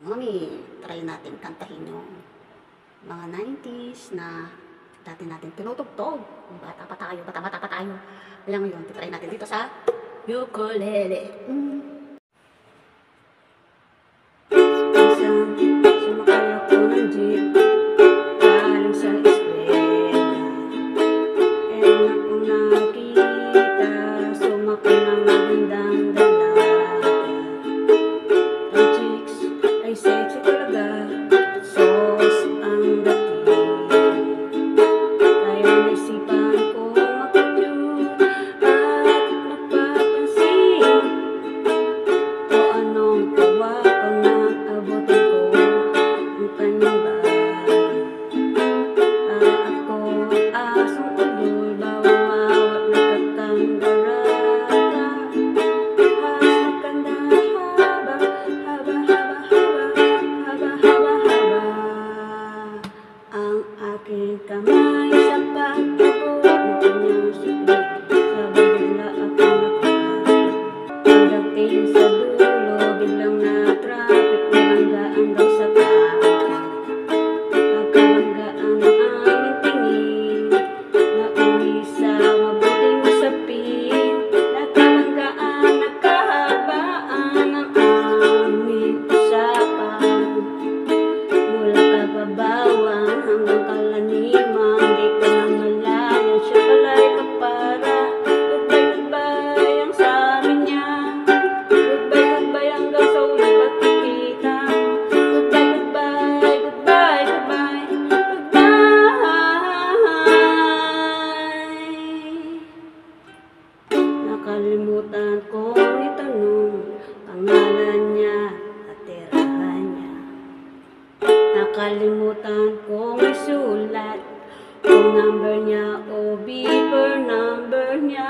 Mami, try natin kantahin yung mga 90s na dati natin tinutugtog. Bata pa tayo. Kaya ngayon, try natin dito sa ukulele. Minsan, sumakay ako ng jeep galing sa eskwela. And akong nakita, sumakay ng magandang dalaga. Ang chicks ay sexy talaga, sauce ang dating. Kaya naisipan ko mag-cute at magpapansin o anong tawa kung naabutin ko ang kanyang bagay. Para ako asong ulol, bawang-awat nagkakandaraga. Has magkanda haba ang aking kamay sa pagtabot ng kanyang sukli. Sabay bigla ako nakakapit. Pagdating sa dulo, biglang na-traffic. Nabanggaan daw sa traffic. Nagkabanggaan ang aming tingin. Nauwi sa mabuting usapin. Nagkabanggaan, nagkahabaan ang aming usapan. Mula kababawang hanggang kalanimang, di ko na malayan siya pala'y kapara. Goodbye ang sabi niya. Goodbye hanggang sa ulit pagkikita. Goodbye. Nakalimutan kong itanong pangalan niya at tirahan niya. Nakalimutan kong isulat kung number niya o beeper number niya.